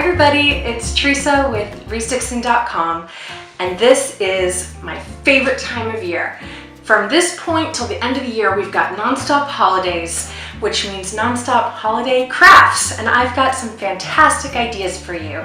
Hi everybody, it's Teresa with restixing.com, and this is my favorite time of year. From this point till the end of the year, we've got non-stop holidays, which means non-stop holiday crafts, and I've got some fantastic ideas for you.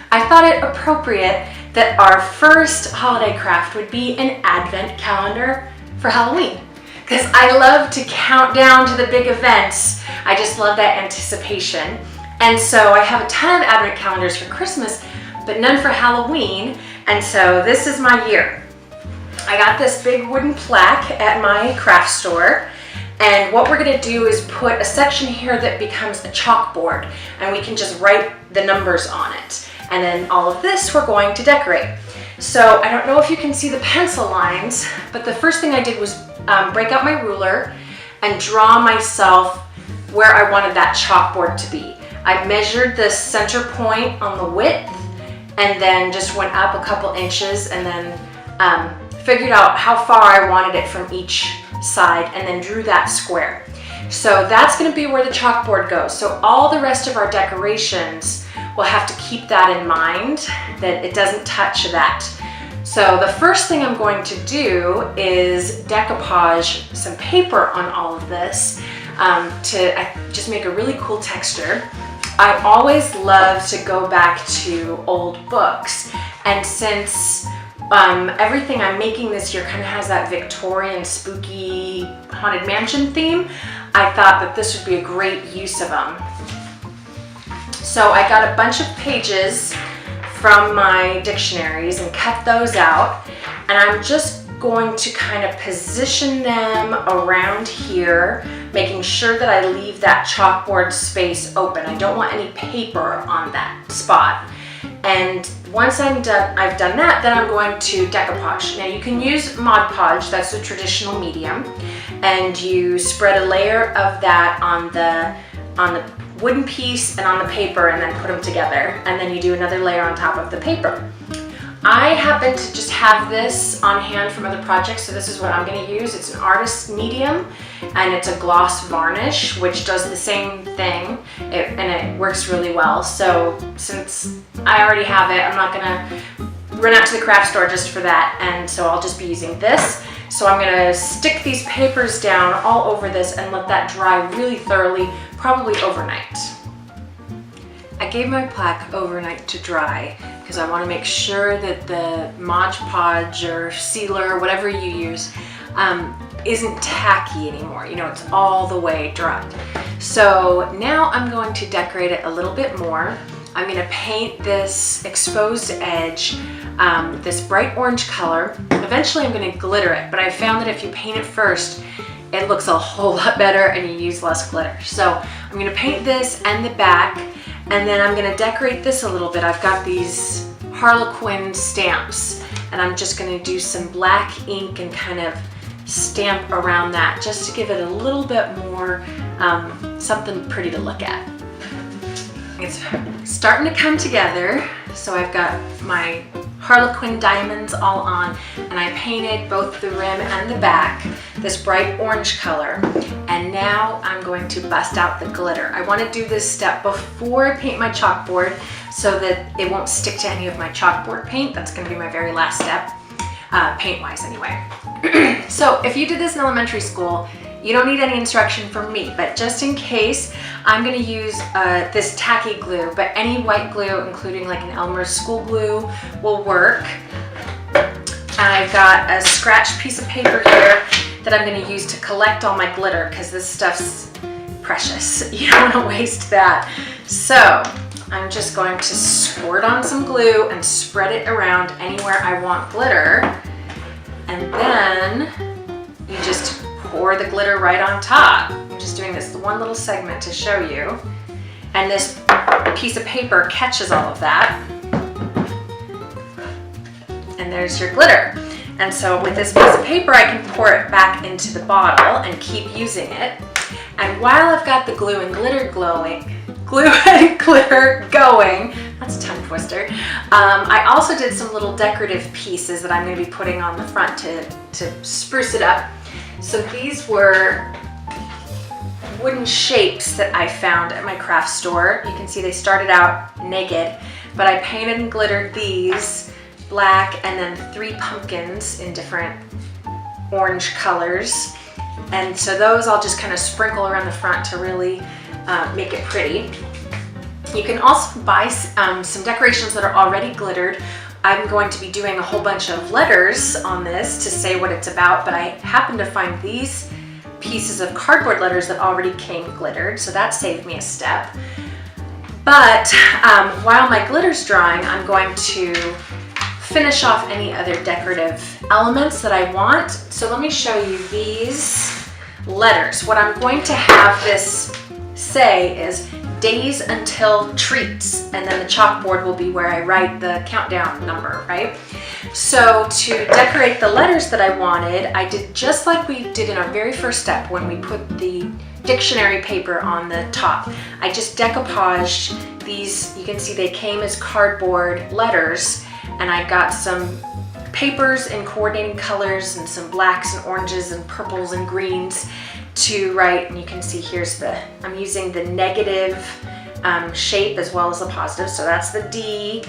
I thought it appropriate that our first holiday craft would be an advent calendar for Halloween, because I love to count down to the big events. I just love that anticipation. And so I have a ton of advent calendars for Christmas, but none for Halloween, and so this is my year. I got this big wooden plaque at my craft store, and what we're gonna do is put a section here that becomes a chalkboard, and we can just write the numbers on it. And then all of this we're going to decorate. So I don't know if you can see the pencil lines, but the first thing I did was break out my ruler and draw myself where I wanted that chalkboard to be. I measured the center point on the width and then just went up a couple inches and then figured out how far I wanted it from each side and then drew that square. So that's going to be where the chalkboard goes. So all the rest of our decorations will have to keep that in mind, that it doesn't touch that. So the first thing I'm going to do is decoupage some paper on all of this to just make a really cool texture. I always love to go back to old books, and since everything I'm making this year kind of has that Victorian spooky haunted mansion theme, I thought that this would be a great use of them. So I got a bunch of pages from my dictionaries and cut those out, and I'm just going to kind of position them around here, making sure that I leave that chalkboard space open. I don't want any paper on that spot. And once I've done that, then I'm going to decoupage. Now you can use Mod Podge, that's the traditional medium, and you spread a layer of that on the wooden piece and on the paper and then put them together, and then you do another layer on top of the paper. I happen to just have this on hand from other projects, so this is what I'm going to use. It's an artist's medium, and it's a gloss varnish, which does the same thing, and it works really well. So since I already have it, I'm not going to run out to the craft store just for that, and so I'll just be using this. So I'm going to stick these papers down all over this and let that dry really thoroughly, probably overnight. I gave my plaque overnight to dry because I want to make sure that the Mod Podge or sealer, whatever you use, isn't tacky anymore. You know, it's all the way dried. So now I'm going to decorate it a little bit more. I'm going to paint this exposed edge this bright orange color. Eventually I'm going to glitter it, but I found that if you paint it first, it looks a whole lot better and you use less glitter. So I'm going to paint this and the back, and then I'm going to decorate this a little bit. I've got these Harlequin stamps, and I'm just going to do some black ink and kind of stamp around that just to give it a little bit more something pretty to look at. It's starting to come together. So I've got my Harlequin diamonds all on, and I painted both the rim and the back this bright orange color, and now I'm going to bust out the glitter. I want to do this step before I paint my chalkboard so that it won't stick to any of my chalkboard paint. That's going to be my very last step, paint-wise anyway. So if you did this in elementary school, you don't need any instruction from me, but just in case, I'm going to use this tacky glue, but any white glue, including like an Elmer's school glue, will work. And I've got a scratch piece of paper here that I'm going to use to collect all my glitter, because this stuff's precious. You don't want to waste that. So I'm just going to squirt on some glue and spread it around anywhere I want glitter, and then you just pour the glitter right on top. I'm just doing this one little segment to show you. And this piece of paper catches all of that. And there's your glitter. And so with this piece of paper, I can pour it back into the bottle and keep using it. And while I've got the glue and glitter going, that's a tongue twister. I also did some little decorative pieces that I'm going to be putting on the front to spruce it up. So these were wooden shapes that I found at my craft store. You can see they started out naked, but I painted and glittered these black and then 3 pumpkins in different orange colors. And so those I'll just kind of sprinkle around the front to really make it pretty. You can also buy some decorations that are already glittered. I'm going to be doing a whole bunch of letters on this to say what it's about, but I happened to find these pieces of cardboard letters that already came glittered, so that saved me a step. But while my glitter's drying, I'm going to finish off any other decorative elements that I want. So let me show you these letters. What I'm going to have this say is days until treats, and then the chalkboard will be where I write the countdown number, right? So to decorate the letters that I wanted, I did just like we did in our very first step when we put the dictionary paper on the top. I just decoupaged these. You can see they came as cardboard letters, and I got some papers in coordinating colors and some blacks and oranges and purples and greens to write. And you can see here's I'm using the negative shape as well as the positive. So that's the D,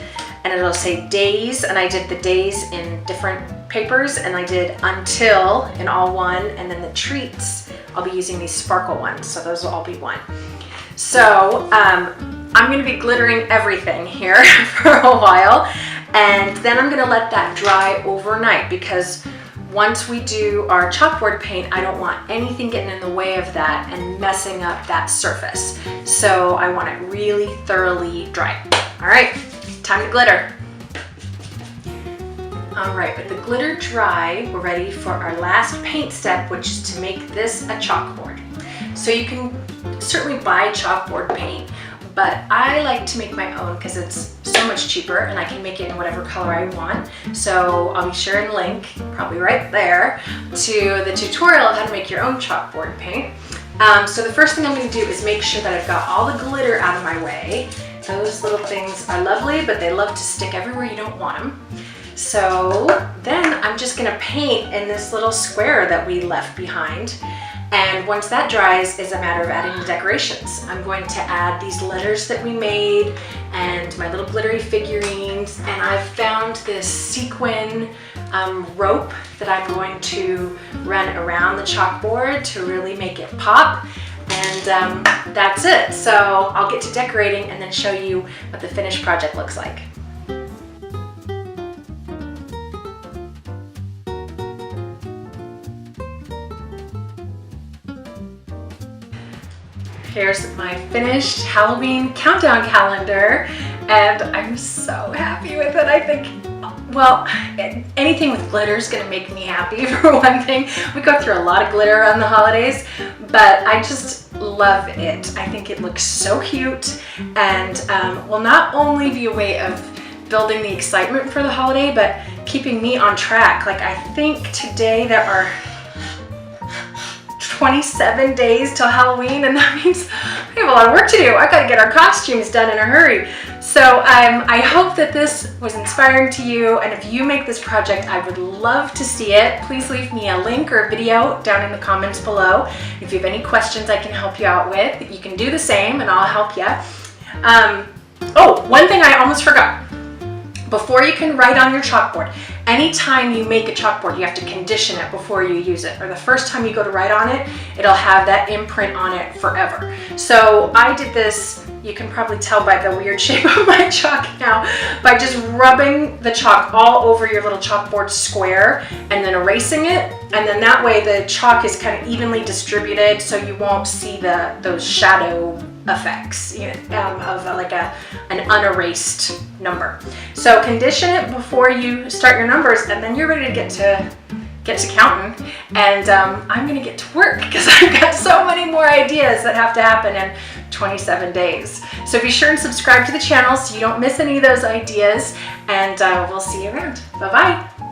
and it'll say days, and I did the days in different papers, and I did until in all one, and then the treats, I'll be using these sparkle ones. So those will all be one. So I'm going to be glittering everything here for a while, and then I'm going to let that dry overnight, because once we do our chalkboard paint, I don't want anything getting in the way of that and messing up that surface. So I want it really thoroughly dry. All right, time to glitter. All right, with the glitter dry, we're ready for our last paint step, which is to make this a chalkboard. So you can certainly buy chalkboard paint, but I like to make my own because it's so much cheaper and I can make it in whatever color I want. So I'll be sure and link, probably right there, to the tutorial of how to make your own chalkboard paint. So the first thing I'm going to do is make sure that I've got all the glitter out of my way. Those little things are lovely, but they love to stick everywhere you don't want them. So then I'm just going to paint in this little square that we left behind. And once that dries, is a matter of adding the decorations. I'm going to add these letters that we made and my little glittery figurines. And I've found this sequin rope that I'm going to run around the chalkboard to really make it pop. And that's it. So I'll get to decorating and then show you what the finished project looks like. Here's my finished Halloween countdown calendar, and I'm so happy with it. I think, well, anything with glitter is going to make me happy, for one thing. We go through a lot of glitter on the holidays, but I just love it. I think it looks so cute, and will not only be a way of building the excitement for the holiday, but keeping me on track. Like, I think today there are 27 days till Halloween, and that means we have a lot of work to do. I gotta get our costumes done in a hurry. So I hope that this was inspiring to you, and if you make this project, I would love to see it. Please leave me a link or a video down in the comments below. If you have any questions I can help you out with, you can do the same and I'll help you. Oh, one thing I almost forgot. Before you can write on your chalkboard, anytime you make a chalkboard, you have to condition it before you use it. Or the first time you go to write on it, it'll have that imprint on it forever. So I did this, you can probably tell by the weird shape of my chalk now, by just rubbing the chalk all over your little chalkboard square and then erasing it. And then that way the chalk is kind of evenly distributed, so you won't see those shadow effects, you know, of like an unerased number. So condition it before you start your numbers, and then you're ready to get to counting. And I'm gonna get to work because I've got so many more ideas that have to happen in 27 days. So be sure and subscribe to the channel so you don't miss any of those ideas, and we'll see you around. Bye-bye.